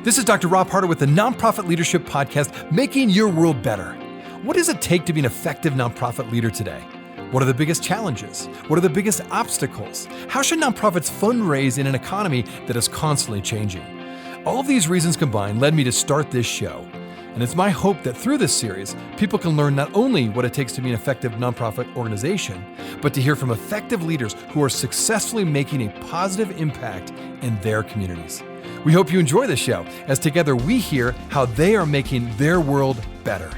This is Dr. Rob Harter with the Nonprofit Leadership Podcast, Making Your World Better. What does it take to be an effective nonprofit leader today? What are the biggest challenges? What are the biggest obstacles? How should nonprofits fundraise in an economy that is constantly changing? All of these reasons combined led me to start this show. And it's my hope that through this series, people can learn not only what it takes to be an effective nonprofit organization, but to hear from effective leaders who are successfully making a positive impact in their communities. We hope you enjoy the show, as together we hear how they are making their world better.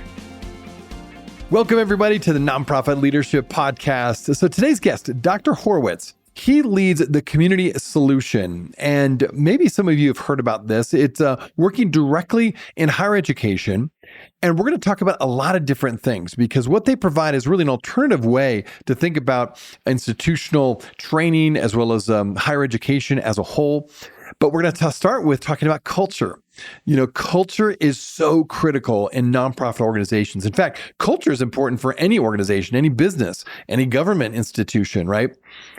Welcome, everybody, to the Nonprofit Leadership Podcast. So today's guest, Dr. Horowitz, he leads the Community Solution. And maybe some of you have heard about this. It's working directly in higher education. And we're going to talk about a lot of different things because what they provide is really an alternative way to think about institutional training as well as higher education as a whole. But we're going to start with talking about culture. You know, culture is so critical in nonprofit organizations. In fact, culture is important for any organization, any business, any government institution, right?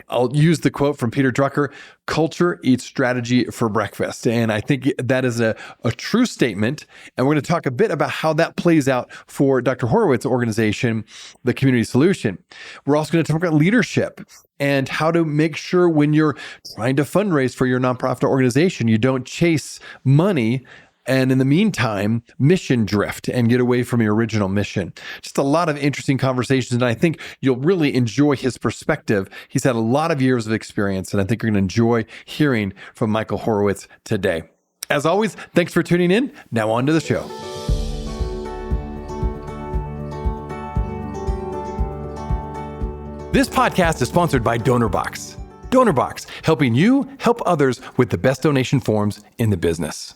I'll use the quote from Peter Drucker, "Culture eats strategy for breakfast." And I think that is a true statement. And we're going to talk a bit about how that plays out for Dr. Horowitz's organization, the Community Solution. We're also going to talk about leadership and how to make sure when you're trying to fundraise for your nonprofit organization, you don't chase money and in the meantime, mission drift and get away from your original mission. Just a lot of interesting conversations, and I think you'll really enjoy his perspective. He's had a lot of years of experience, and I think you're going to enjoy hearing from Michael Horowitz today. As always, thanks for tuning in. Now on to the show. This podcast is sponsored by DonorBox. DonorBox, helping you help others with the best donation forms in the business.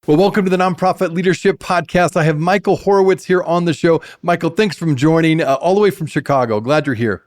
Well, welcome to the Nonprofit Leadership Podcast. I have Michael Horowitz here on the show. Michael, thanks for joining all the way from Chicago. Glad you're here.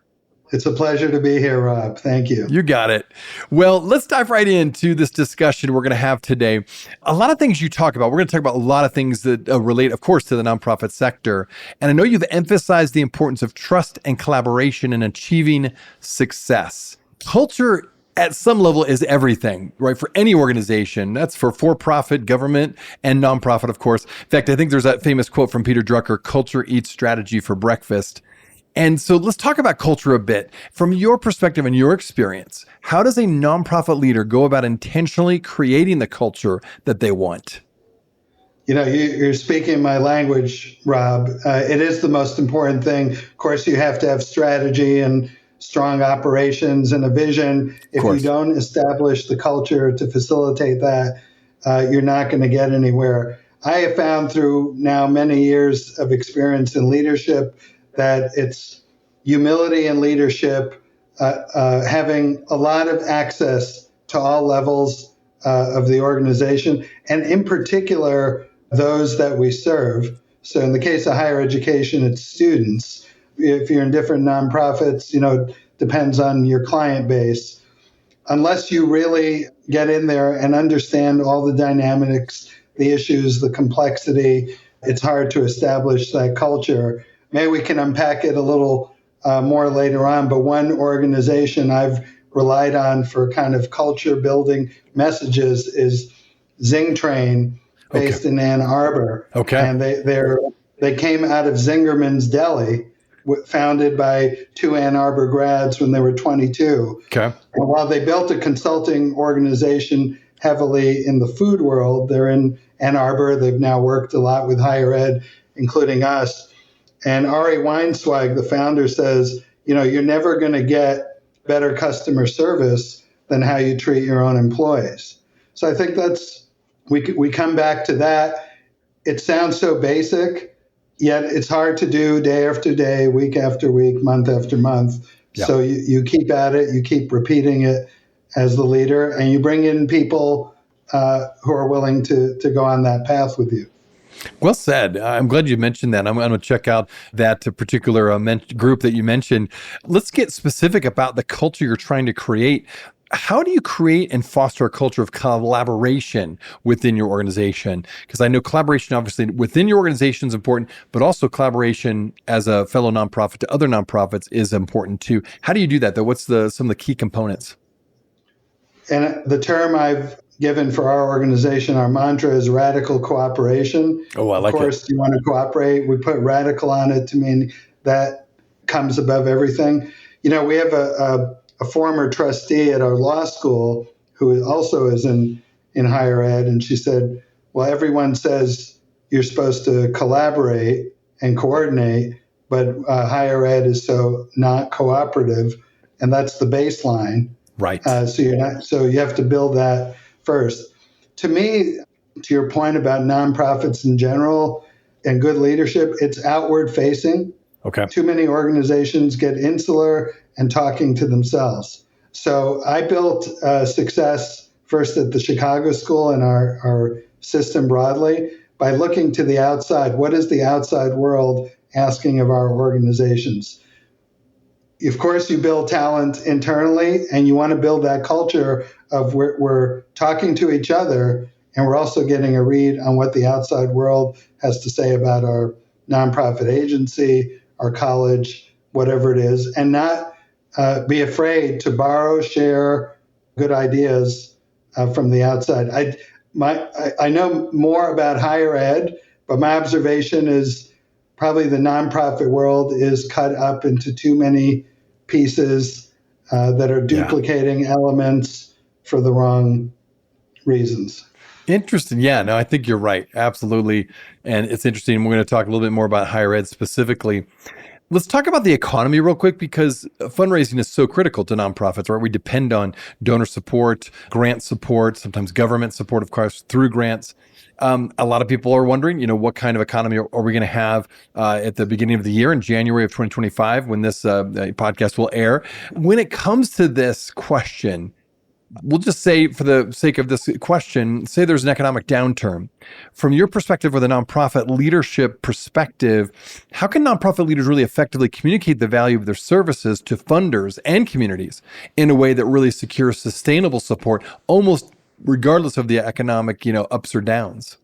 It's a pleasure to be here, Rob. Thank you. You got it. Well, let's dive right into this discussion we're going to have today. A lot of things you talk about. We're going to talk about a lot of things that relate, of course, to the nonprofit sector. And I know you've emphasized the importance of trust and collaboration in achieving success. Culture at some level is everything, right? For any organization. That's for-profit, government, and nonprofit, of course. In fact, I think there's that famous quote from Peter Drucker, "Culture eats strategy for breakfast." And so let's talk about culture a bit. From your perspective and your experience, how does a nonprofit leader go about intentionally creating the culture that they want? You know, you're speaking my language, Rob. It is the most important thing. Of course, you have to have strategy and strong operations and a vision. If you don't establish the culture to facilitate that, you're not going to get anywhere. I have found through now many years of experience in leadership that it's humility in leadership, having a lot of access to all levels of the organization, and in particular, those that we serve. So in the case of higher education, it's students. If you're in different nonprofits, depends on your client base. Unless you really get in there and understand all the dynamics, the issues, the complexity, it's hard to establish that culture. Maybe we can unpack it a little more later on, but one organization I've relied on for kind of culture building messages is Zing Train, based in Ann Arbor. Okay. And they came out of Zingerman's Deli, founded by two Ann Arbor grads when they were 22. Okay. And while they built a consulting organization heavily in the food world, they're in Ann Arbor. They've now worked a lot with higher ed, including us. And Ari Weinswag, the founder, says, you're never going to get better customer service than how you treat your own employees. So I think we come back to that. It sounds so basic, yet it's hard to do day after day, week after week, month after month. Yeah. So you keep at it, you keep repeating it as the leader, and you bring in people who are willing to go on that path with you. Well said. I'm glad you mentioned that. I'm going to check out that particular group that you mentioned. Let's get specific about the culture you're trying to create. How do you create and foster a culture of collaboration within your organization? Because I know collaboration, obviously, within your organization is important, but also collaboration as a fellow nonprofit to other nonprofits is important too. How do you do that, though? What's some of the key components? And the term I've given for our organization, our mantra is radical cooperation. Oh, I Of like it. course, you want to cooperate. We put radical on it to mean that comes above everything. We have a former trustee at our law school who also is in higher ed, and she said, well, everyone says you're supposed to collaborate and coordinate, but higher ed is so not cooperative, and that's the baseline. Right. So you have to build that first. To me, to your point about nonprofits in general and good leadership, it's outward facing. Okay. Too many organizations get insular and talking to themselves. So I built success first at the Chicago School and our system broadly by looking to the outside. What is the outside world asking of our organizations? Of course, you build talent internally, and you want to build that culture of we're talking to each other, and we're also getting a read on what the outside world has to say about our nonprofit agency, our college, whatever it is, and not be afraid to borrow, share good ideas from the outside. I know more about higher ed, but my observation is probably the nonprofit world is cut up into too many pieces that are duplicating elements for the wrong reasons. Interesting. Yeah, no, I think you're right. Absolutely. And it's interesting. We're going to talk a little bit more about higher ed specifically. Let's talk about the economy real quick, because fundraising is so critical to nonprofits, right? We depend on donor support, grant support, sometimes government support, of course, through grants. A lot of people are wondering, what kind of economy are we going to have at the beginning of the year in January of 2025 when this podcast will air. When it comes to this question, we'll just say, for the sake of this question, say there's an economic downturn. From your perspective, with a nonprofit leadership perspective, how can nonprofit leaders really effectively communicate the value of their services to funders and communities in a way that really secures sustainable support, almost regardless of the economic, ups or downs?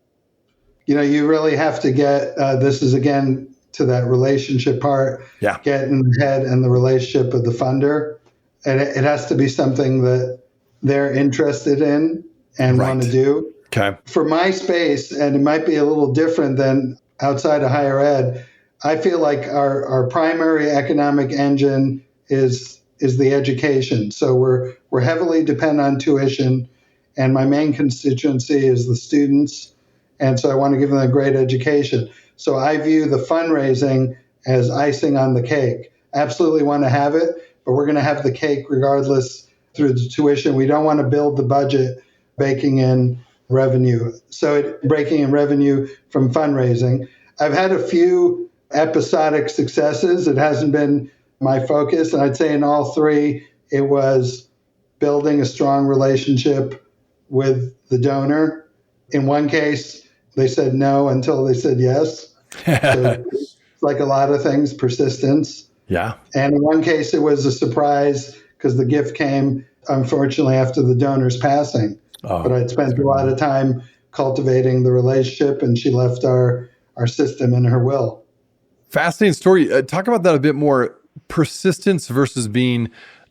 You really have to get, this is again to that relationship part, get in the head and the relationship of the funder. And it has to be something that they're interested in and want to do. Okay. For my space, and it might be a little different than outside of higher ed, I feel like our primary economic engine is the education. So we're heavily dependent on tuition, and my main constituency is the students. And so I want to give them a great education. So I view the fundraising as icing on the cake. Absolutely want to have it, but we're going to have the cake regardless through the tuition. We don't want to build the budget baking in revenue. So breaking in revenue from fundraising. I've had a few episodic successes. It hasn't been my focus. And I'd say in all three, it was building a strong relationship with the donor. In one case, they said no until they said yes. So it's like a lot of things, persistence. Yeah. And in one case, it was a surprise because the gift came, unfortunately, after the donor's passing. But I'd spent a lot of time cultivating the relationship, and she left our system in her will. Fascinating story. Talk about that a bit more. Persistence versus being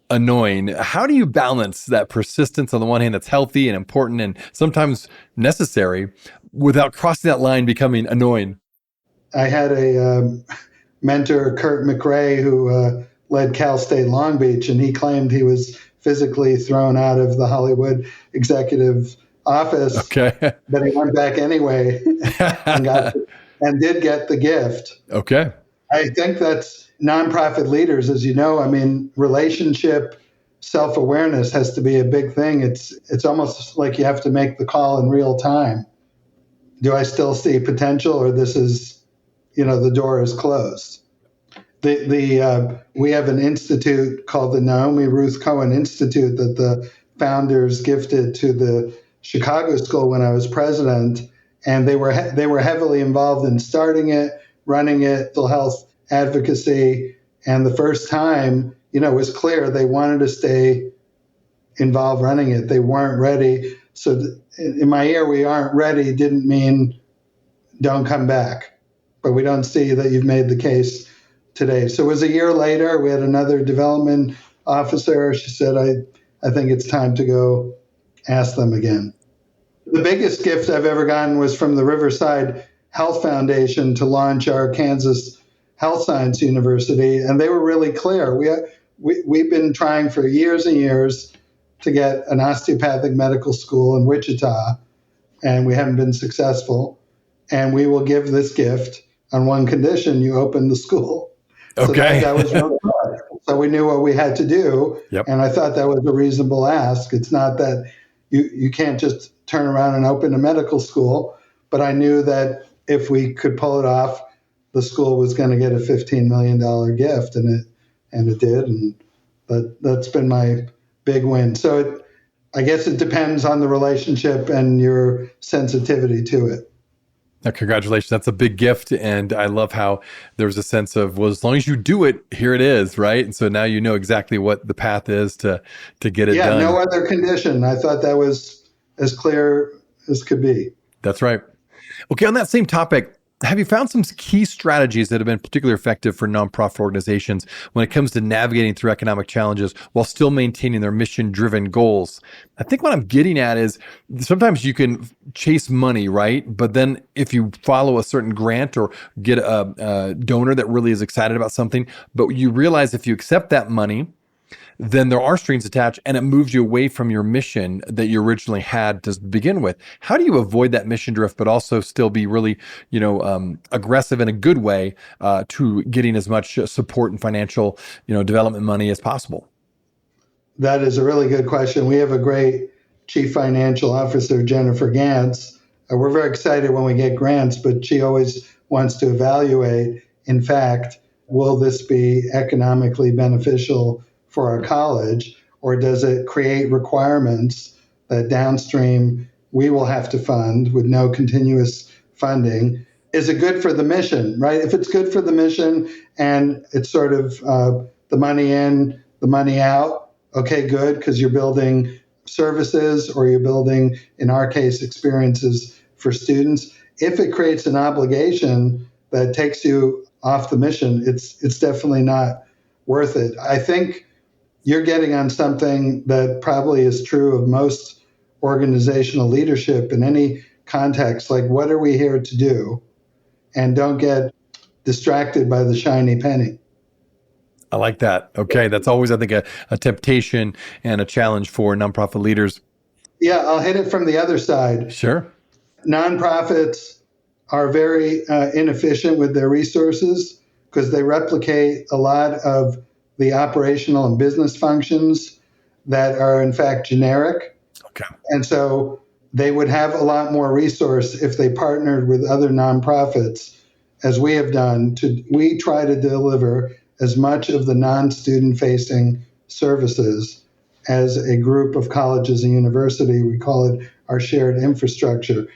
annoying. How do you balance that persistence on the one hand that's healthy and important and sometimes necessary without crossing that line becoming annoying? I had a mentor, Kurt McRae, who led Cal State Long Beach, and he claimed he was physically thrown out of the Hollywood executive office. Okay. But he went back anyway and did get the gift. Okay. I think that's nonprofit leaders, as you know. I mean, relationship self-awareness has to be a big thing. It's almost like you have to make the call in real time. Do I still see potential, or this is, the door is closed? We have an institute called the Naomi Ruth Cohen Institute that the founders gifted to the Chicago School when I was president, and they were heavily involved in starting it, running it, mental health advocacy, and the first time, it was clear they wanted to stay involved running it. They weren't ready. So in my ear, we aren't ready didn't mean don't come back, but we don't see that you've made the case today. So it was a year later, we had another development officer. She said, I think it's time to go ask them again. The biggest gift I've ever gotten was from the Riverside Health Foundation to launch our Kansas Health Science University. And they were really clear. We've been trying for years and years to get an osteopathic medical school in Wichita, and we haven't been successful. And we will give this gift on one condition: you open the school. Okay. So that was really hard. So we knew what we had to do. Yep. And I thought that was a reasonable ask. It's not that you can't just turn around and open a medical school, but I knew that if we could pull it off, the school was going to get a $15 million gift, and it did. And that's been my big win. So I guess it depends on the relationship and your sensitivity to it. Congratulations. That's a big gift. And I love how there's a sense of, well, as long as you do it, here it is, right? And so now you know exactly what the path is to get it done. Yeah, no other condition. I thought that was as clear as could be. That's right. Okay, on that same topic, have you found some key strategies that have been particularly effective for nonprofit organizations when it comes to navigating through economic challenges while still maintaining their mission-driven goals? I think what I'm getting at is sometimes you can chase money, right? But then if you follow a certain grant or get a donor that really is excited about something, but you realize if you accept that money, then there are strings attached and it moves you away from your mission that you originally had to begin with. How do you avoid that mission drift, but also still be really, aggressive in a good way to getting as much support and financial, development money as possible? That is a really good question. We have a great Chief Financial Officer, Jennifer Gantz. We're very excited when we get grants, but she always wants to evaluate, in fact, will this be economically beneficial for our college, or does it create requirements that downstream we will have to fund with no continuous funding? Is it good for the mission, right? If it's good for the mission and it's sort of the money in, the money out, okay, good, because you're building services or you're building, in our case, experiences for students. If it creates an obligation that takes you off the mission, it's definitely not worth it. I think you're getting on something that probably is true of most organizational leadership in any context. Like, what are we here to do? And don't get distracted by the shiny penny. I like that. Okay. That's always, I think, a temptation and a challenge for nonprofit leaders. Yeah, I'll hit it from the other side. Sure. Nonprofits are very inefficient with their resources because they replicate a lot of the operational and business functions that are in fact generic. Okay. And so they would have a lot more resource if they partnered with other nonprofits, as we have done. We try to deliver as much of the non-student facing services as a group of colleges and university. We call it our shared infrastructure.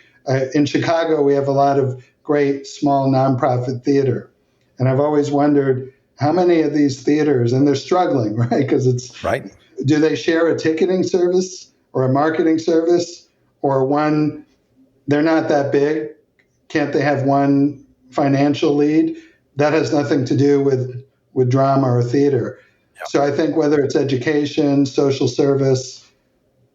In Chicago, we have a lot of great small nonprofit theater. And I've always wondered, how many of these theaters, and they're struggling, right? Because it's, right. Do they share a ticketing service or a marketing service, or one, they're not that big? Can't they have one financial lead? That has nothing to do with drama or theater. Yep. So I think whether it's education, social service,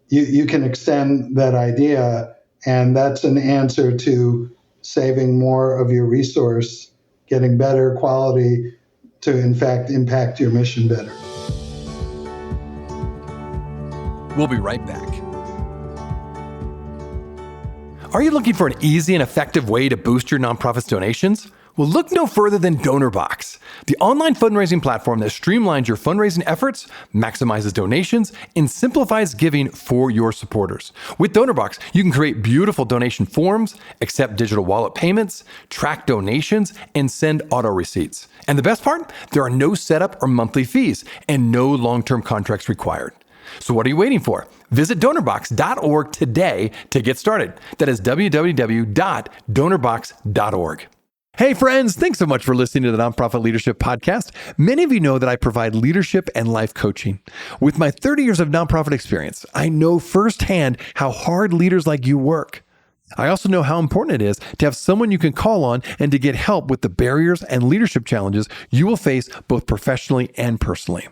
you can extend that idea, and that's an answer to saving more of your resource, getting better quality to, in fact, impact your mission better. We'll be right back. Are you looking for an easy and effective way to boost your nonprofit's donations? Well, look no further than DonorBox, the online fundraising platform that streamlines your fundraising efforts, maximizes donations, and simplifies giving for your supporters. With DonorBox, you can create beautiful donation forms, accept digital wallet payments, track donations, and send auto receipts. And the best part? There are no setup or monthly fees and no long-term contracts required. So what are you waiting for? Visit donorbox.org today to get started. That is www.donorbox.org. Hey friends, thanks so much for listening to the Nonprofit Leadership Podcast. Many of you know that I provide leadership and life coaching. With my 30 years of nonprofit experience, I know firsthand how hard leaders like you work. I also know how important it is to have someone you can call on and to get help with the barriers and leadership challenges you will face both professionally and personally.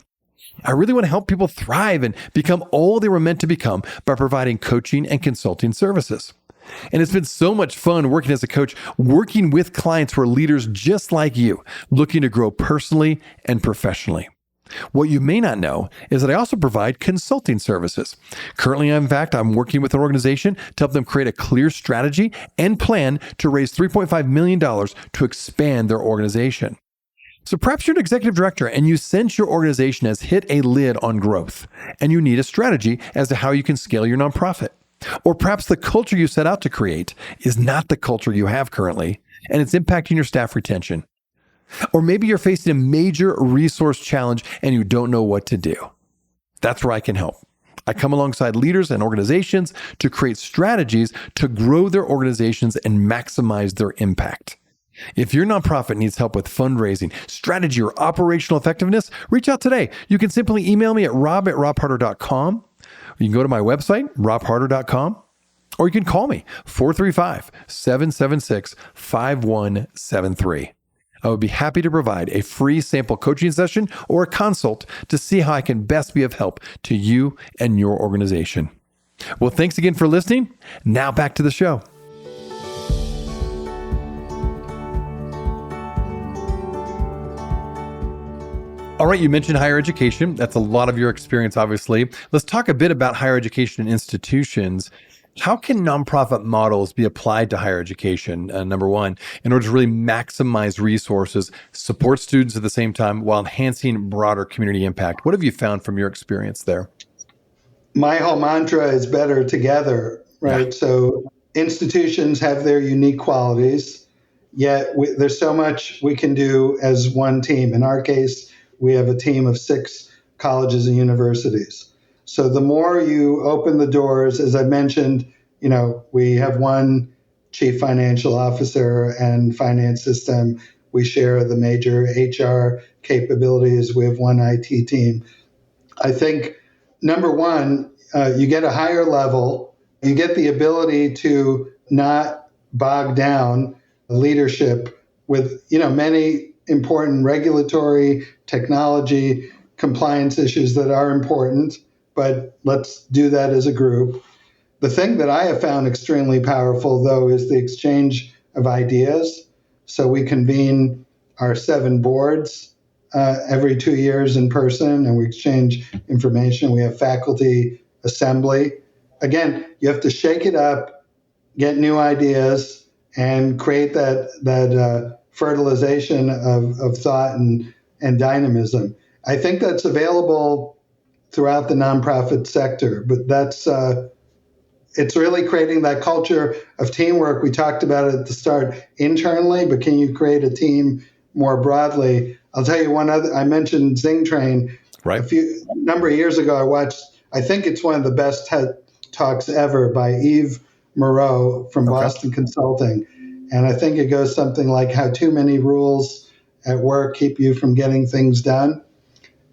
I really want to help people thrive and become all they were meant to become by providing coaching and consulting services. And it's been so much fun working as a coach, working with clients who are leaders just like you, looking to grow personally and professionally. What you may not know is that I also provide consulting services. Currently, in fact, I'm working with an organization to help them create a clear strategy and plan to raise $3.5 million to expand their organization. So perhaps you're an executive director and you sense your organization has hit a lid on growth and you need a strategy as to how you can scale your nonprofit. Or perhaps the culture you set out to create is not the culture you have currently and it's impacting your staff retention. Or maybe you're facing a major resource challenge and you don't know what to do. That's where I can help. I come alongside leaders and organizations to create strategies to grow their organizations and maximize their impact. If your nonprofit needs help with fundraising, strategy, or operational effectiveness, reach out today. You can simply email me at rob@robharter.com. You can go to my website, robharter.com, or you can call me, 435-776-5173. I would be happy to provide a free sample coaching session or a consult to see how I can best be of help to you and your organization. Well, thanks again for listening. Now back to the show. All right, you mentioned higher education. That's a lot of your experience, obviously. Let's talk a bit about higher education institutions. How can nonprofit models be applied to higher education, number one, in order to really maximize resources, support students at the same time while enhancing broader community impact? What have you found from your experience there? My whole mantra is better together, right? Yeah. So institutions have their unique qualities, yet there's so much we can do as one team. In our case, we have a team of 6 colleges and universities. So the more you open the doors, as I mentioned, we have one chief financial officer and finance system. We share the major HR capabilities. We have one IT team. I think, number one, you get a higher level. You get the ability to not bog down leadership with, many important regulatory, technology, compliance issues that are important, but let's do that as a group. The thing that I have found extremely powerful, though, is the exchange of ideas. So we convene our 7 boards every 2 years in person, and we exchange information. We have faculty assembly. Again, you have to shake it up, get new ideas, and create that fertilization of thought and dynamism. I think that's available throughout the nonprofit sector, but it's really creating that culture of teamwork. We talked about it at the start internally, but can you create a team more broadly? I'll tell you one other. I mentioned Zing Train. Right. A number of years ago, I watched, I think it's one of the best TED Talks ever by Yves Moreau from Boston Consulting. And I think it goes something like how too many rules at work keep you from getting things done.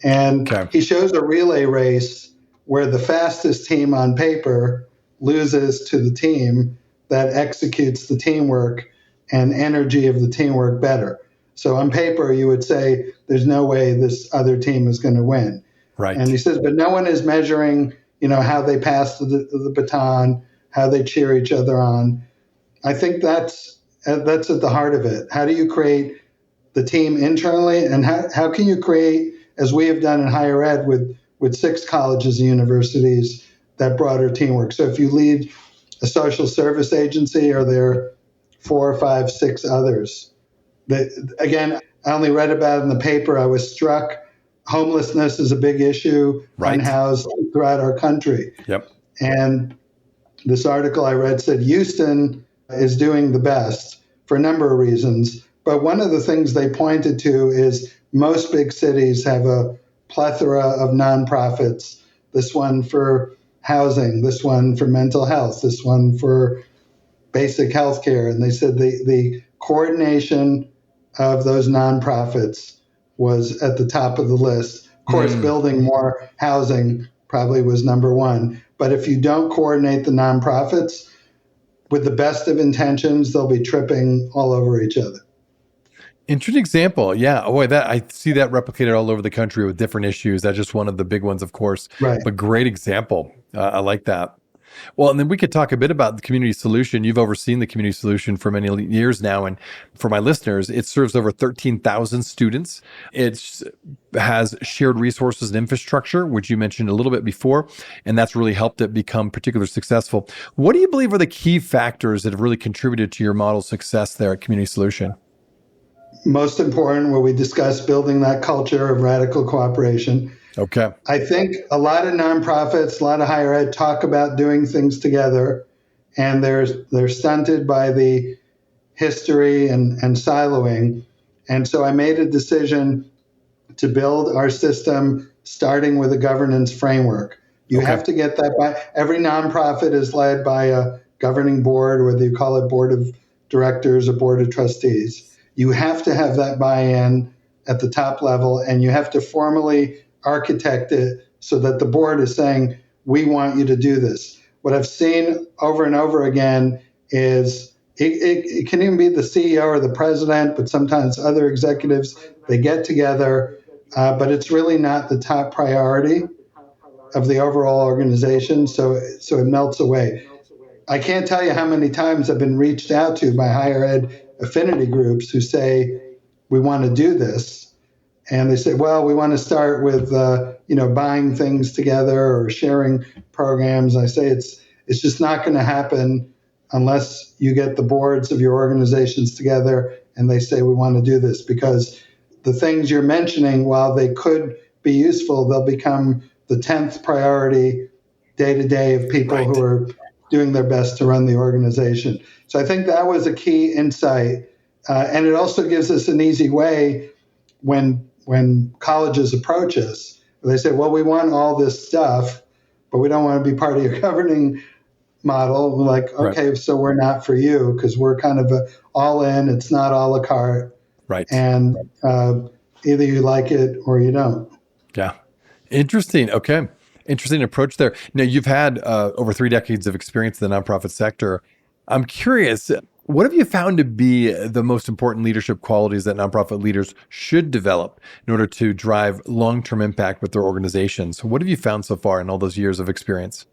And he shows a relay race where the fastest team on paper loses to the team that executes the teamwork and energy of the teamwork better. So on paper, you would say, there's no way this other team is going to win. Right. And he says, but no one is measuring, how they pass the baton, how they cheer each other on. I think that's at the heart of it. How do you create the team internally, and how can you create, as we have done in higher ed with 6 colleges and universities, that broader teamwork? So if you lead a social service agency, are there 4, 5, 6 others? Again, I only read about it in the paper. I was struck. Homelessness is a big issue, unhoused throughout our country. Yep. And this article I read said Houston is doing the best for a number of reasons. But one of the things they pointed to is most big cities have a plethora of nonprofits. This one for housing, this one for mental health, this one for basic health care. And they said the coordination of those nonprofits was at the top of the list. Of course, building more housing probably was number one. But if you don't coordinate the nonprofits, with the best of intentions, they'll be tripping all over each other. Interesting example. Yeah. Oh, boy, that I see that replicated all over the country with different issues. That's just one of the big ones, of course, Right. but great example. I like that. Well, and then we could talk a bit about the community solution. You've overseen the community solution for many years now. And for my listeners, it serves over 13,000 students. It has shared resources and infrastructure, which you mentioned a little bit before, and that's really helped it become particularly successful. What do you believe are the key factors that have really contributed to your model's success there at Community Solution? Most important, where we discuss building that culture of radical cooperation. Okay. I think a lot of nonprofits, a lot of higher ed talk about doing things together, and they're stunted by the history and siloing. And so I made a decision to build our system starting with a governance framework. You have to get that by every nonprofit is led by a governing board, whether you call it board of directors or board of trustees. You have to have that buy-in at the top level, and you have to formally architect it so that the board is saying, we want you to do this. What I've seen over and over again is it can even be the CEO or the president, but sometimes other executives, they get together, but it's really not the top priority of the overall organization, so it melts away. I can't tell you how many times I've been reached out to by higher ed affinity groups who say, we want to do this. And they say, well, we want to start with, buying things together or sharing programs. I say it's just not going to happen unless you get the boards of your organizations together and they say, we want to do this, because the things you're mentioning, while they could be useful, they'll become the 10th priority day to day of people who are doing their best to run the organization. So I think that was a key insight. And it also gives us an easy way when colleges approach us. They say, well, we want all this stuff, but we don't want to be part of your governing model. We're like, okay, so we're not for you, because we're kind of all in. It's not a la carte. Right. And either you like it or you don't. Yeah. Interesting. Okay. Interesting approach there. Now, you've had over 3 decades of experience in the nonprofit sector. I'm curious, what have you found to be the most important leadership qualities that nonprofit leaders should develop in order to drive long-term impact with their organizations? What have you found so far in all those years of experience?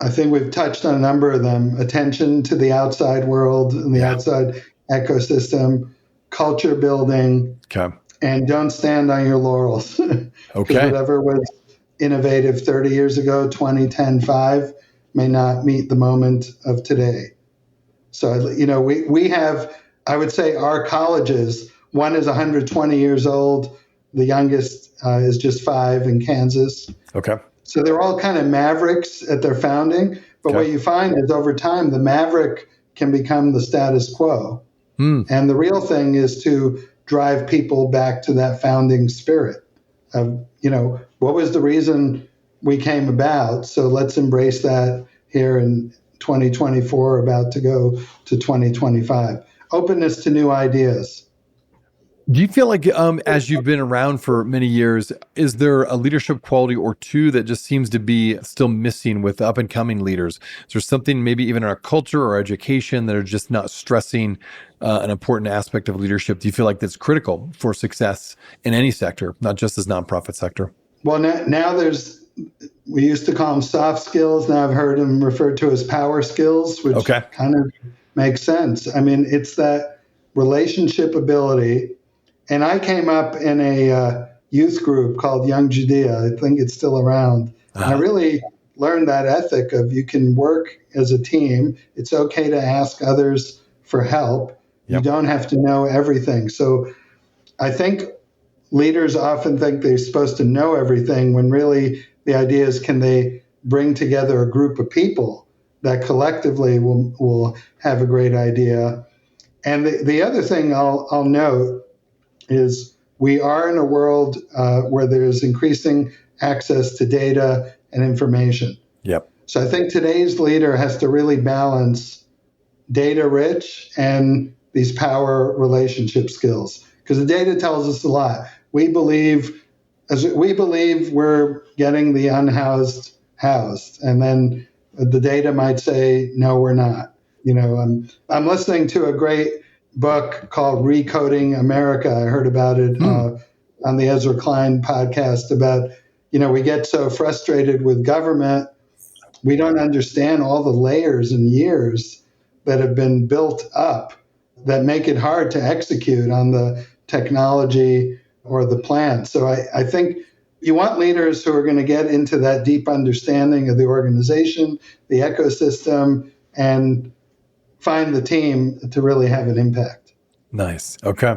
I think we've touched on a number of them. Attention to the outside world and the outside ecosystem, culture building, and don't stand on your laurels. Whatever was innovative 30 years ago, 2010, 5, may not meet the moment of today. So, we have, I would say, our colleges, one is 120 years old. The youngest is just 5 in Kansas. Okay. So they're all kind of mavericks at their founding. But what you find is over time, the maverick can become the status quo. And the real thing is to drive people back to that founding spirit of, what was the reason we came about? So let's embrace that here in 2024, about to go to 2025. Openness to new ideas. Do you feel like, as you've been around for many years, is there a leadership quality or two that just seems to be still missing with up and coming leaders? Is there something maybe even in our culture or education that are just not stressing an important aspect of leadership? Do you feel like that's critical for success in any sector, not just as nonprofit sector? Well, now we used to call them soft skills. Now I've heard them referred to as power skills, which kind of makes sense. I mean, it's that relationship ability. And I came up in a youth group called Young Judea. I think it's still around. And I really learned that ethic of you can work as a team. It's okay to ask others for help. You don't have to know everything. So I think leaders often think they're supposed to know everything, when really the idea is, can they bring together a group of people that collectively will have a great idea. And the other thing I'll note is we are in a world where there's increasing access to data and information. So I think today's leader has to really balance data rich and these power relationship skills, because the data tells us a lot. We believe we're getting the unhoused housed, and then the data might say, no, we're not. I'm listening to a great book called Recoding America. I heard about it on the Ezra Klein podcast about, we get so frustrated with government. We don't understand all the layers and years that have been built up that make it hard to execute on the technology or the plan. So I think you want leaders who are going to get into that deep understanding of the organization, the ecosystem, and find the team to really have an impact. Nice. Okay.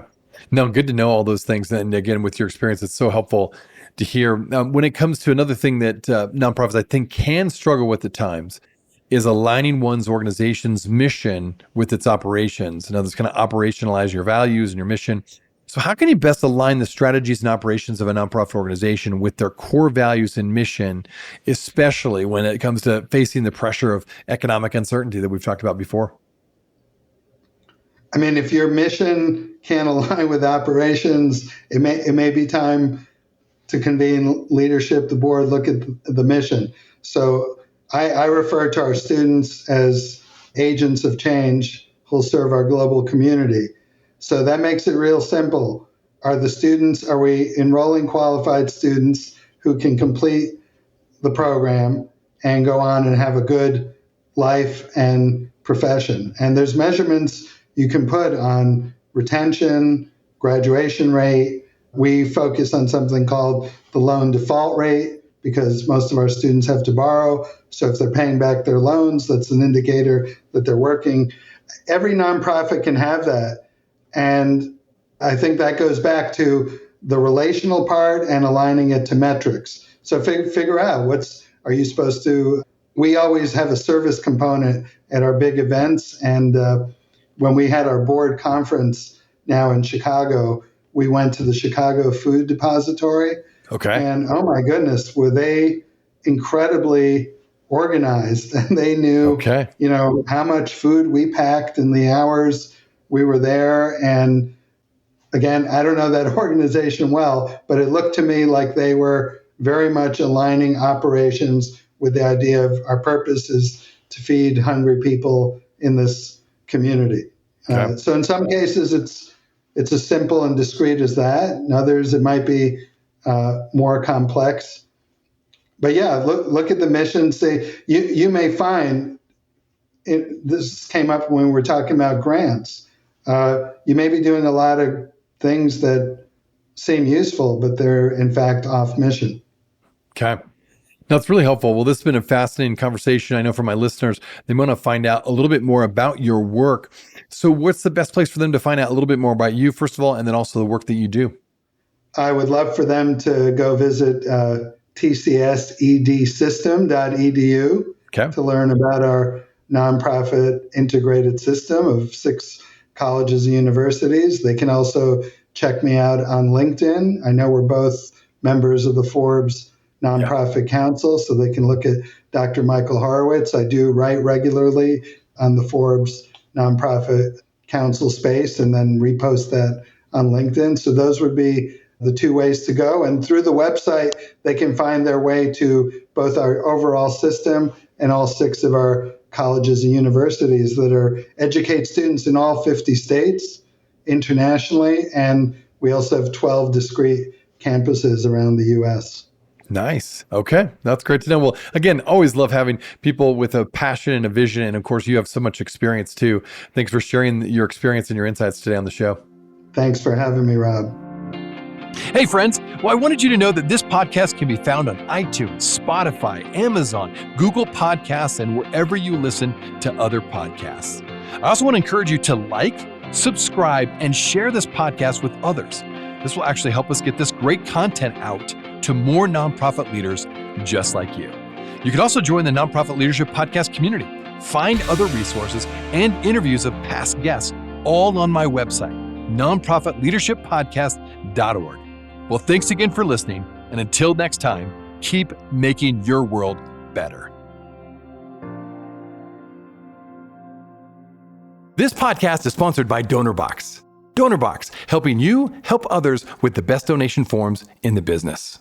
No, good to know all those things. And again, with your experience, it's so helpful to hear. When it comes to another thing that nonprofits, I think, can struggle with at times is aligning one's organization's mission with its operations. In other words, kind of operationalize your values and your mission. So how can you best align the strategies and operations of a nonprofit organization with their core values and mission, especially when it comes to facing the pressure of economic uncertainty that we've talked about before? I mean, if your mission can't align with operations, it may be time to convene leadership, the board, look at the mission. So I refer to our students as agents of change who'll serve our global community. So that makes it real simple. Are we enrolling qualified students who can complete the program and go on and have a good life and profession? And there's measurements you can put on retention, graduation rate. We focus on something called the loan default rate because most of our students have to borrow. So if they're paying back their loans, that's an indicator that they're working. Every nonprofit can have that. And I think that goes back to the relational part and aligning it to metrics. So figure out are you supposed to, we always have a service component at our big events. And when we had our board conference now in Chicago, we went to the Chicago Food Depository. Okay. And oh my goodness, were they incredibly organized. And they knew, how much food we packed and the hours we were there. And again, I don't know that organization well, but it looked to me like they were very much aligning operations with the idea of our purpose is to feed hungry people in this community. Okay. So in some cases, it's as simple and discreet as that. In others, it might be more complex. But yeah, look at the mission. Say you may find this came up when we were talking about grants. You may be doing a lot of things that seem useful, but they're in fact off mission. Okay. That's really helpful. Well, this has been a fascinating conversation. I know for my listeners, they want to find out a little bit more about your work. So what's the best place for them to find out a little bit more about you, first of all, and then also the work that you do? I would love for them to go visit tcsedsystem.edu to learn about our nonprofit integrated system of 6 colleges and universities. They can also check me out on LinkedIn. I know we're both members of the Forbes Nonprofit Council, so they can look at Dr. Michael Horowitz. I do write regularly on the Forbes Nonprofit Council space and then repost that on LinkedIn. So those would be the 2 ways to go. And through the website, they can find their way to both our overall system and all 6 of our colleges and universities that educate students in all 50 states internationally. And we also have 12 discrete campuses around the U.S. Nice. Okay. That's great to know. Well, again, always love having people with a passion and a vision. And of course, you have so much experience too. Thanks for sharing your experience and your insights today on the show. Thanks for having me, Rob. Hey, friends. Well, I wanted you to know that this podcast can be found on iTunes, Spotify, Amazon, Google Podcasts, and wherever you listen to other podcasts. I also want to encourage you to like, subscribe, and share this podcast with others. This will actually help us get this great content out to more nonprofit leaders just like you. You can also join the Nonprofit Leadership Podcast community. Find other resources and interviews of past guests all on my website, nonprofitleadershippodcast.org. Well, thanks again for listening. And until next time, keep making your world better. This podcast is sponsored by DonorBox. DonorBox, helping you help others with the best donation forms in the business.